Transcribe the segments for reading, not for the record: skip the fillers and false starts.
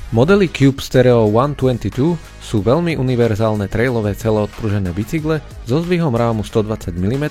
Modely Cube Stereo 122 sú veľmi univerzálne trailové celoodpružené bicykle so zdvihom rámu 120 mm,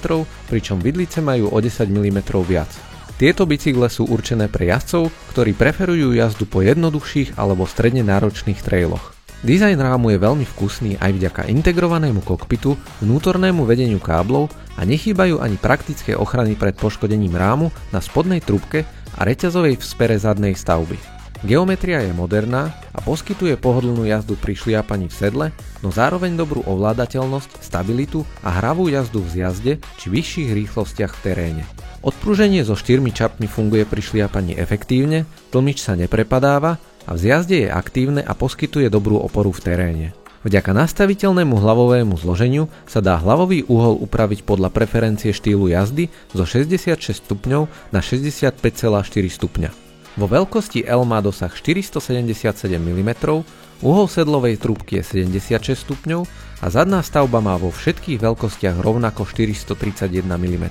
pričom vidlice majú o 10 mm viac. Tieto bicykle sú určené pre jazdcov, ktorí preferujú jazdu po jednoduchších alebo stredne náročných trailoch. Dizajn rámu je veľmi vkusný aj vďaka integrovanému kokpitu, vnútornému vedeniu káblov a nechýbajú ani praktické ochrany pred poškodením rámu na spodnej trúbke a reťazovej vspere zadnej stavby. Geometria je moderná a poskytuje pohodlnú jazdu pri šliapaní v sedle, no zároveň dobrú ovládateľnosť, stabilitu a hravú jazdu v zjazde či vyšších rýchlostiach v teréne. Odpruženie so 4 čapmi funguje pri šliapaní efektívne, tlmič sa neprepadáva a v zjazde je aktívne a poskytuje dobrú oporu v teréne. Vďaka nastaviteľnému hlavovému zloženiu sa dá hlavový uhol upraviť podľa preferencie štýlu jazdy zo 66 stupňov na 65,4 stupňa. Vo veľkosti L má dosah 477 mm, uhol sedlovej trúbky je 76 stupňov a zadná stavba má vo všetkých veľkostiach rovnako 431 mm.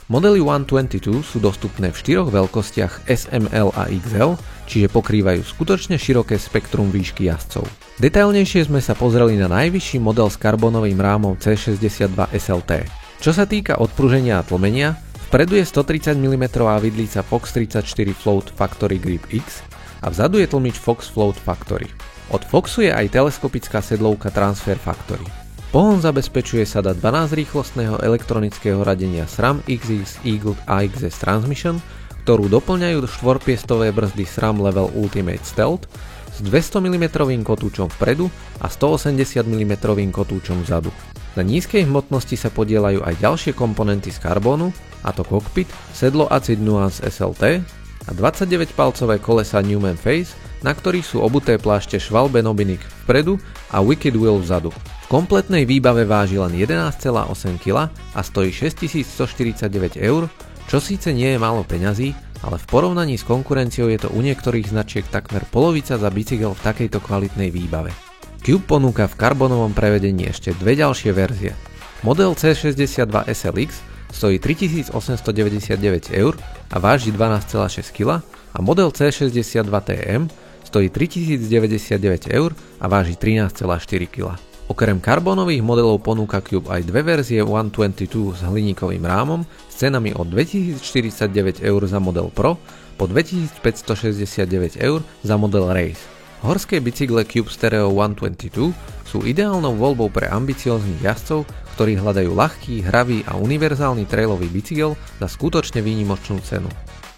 Modely 122 sú dostupné v 4 veľkostiach S, M, L a XL, čiže pokrývajú skutočne široké spektrum výšky jazdcov. Detailnejšie sme sa pozreli na najvyšší model s karbónovým rámom C62 SLT. Čo sa týka odpruženia a tlmenia, vpredu je 130 mm vidlica Fox 34 Float Factory Grip X a vzadu je tlmič Fox Float Factory. Od Foxu je aj teleskopická sedlovka Transfer Factory. Pohon zabezpečuje sada 12-rýchlostného elektronického radenia SRAM XX Eagle AXS Transmission, ktorú doplňajú štvorpiestové brzdy SRAM Level Ultimate Stealth s 200 mm kotúčom vpredu a 180 mm kotúčom vzadu. Na nízkej hmotnosti sa podieľajú aj ďalšie komponenty z karbónu, a to kokpit, sedlo Acid Nuance SLT a 29-palcové kolesa Newman Face, na ktorých sú obuté plášte Schwalbe Nobinik vpredu a Wicked Wheel vzadu. V kompletnej výbave váži len 11,8 kg a stojí 6149 €, čo síce nie je málo peňazí, ale v porovnaní s konkurenciou je to u niektorých značiek takmer polovica za bicykel v takejto kvalitnej výbave. Cube ponúka v karbonovom prevedení ešte dve ďalšie verzie. Model C62 SLX stojí 3899 € a váži 12,6 kg a model C62 TM stojí 3099 € a váži 13,4 kg. Okrem karbónových modelov ponúka Cube aj dve verzie 122 s hliníkovým rámom s cenami od 2049 € za model Pro po 2569 € za model Race. Horské bicykle Cube Stereo 122 sú ideálnou voľbou pre ambicióznych jazdcov, ktorí hľadajú ľahký, hravý a univerzálny trailový bicykel za skutočne výnimočnú cenu.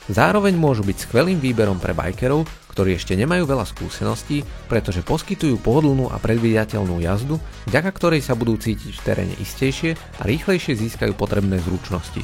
Zároveň môžu byť skvelým výberom pre bikerov, ktorí ešte nemajú veľa skúseností, pretože poskytujú pohodlnú a predvídateľnú jazdu, vďaka ktorej sa budú cítiť v teréne istejšie a rýchlejšie získajú potrebné zručnosti.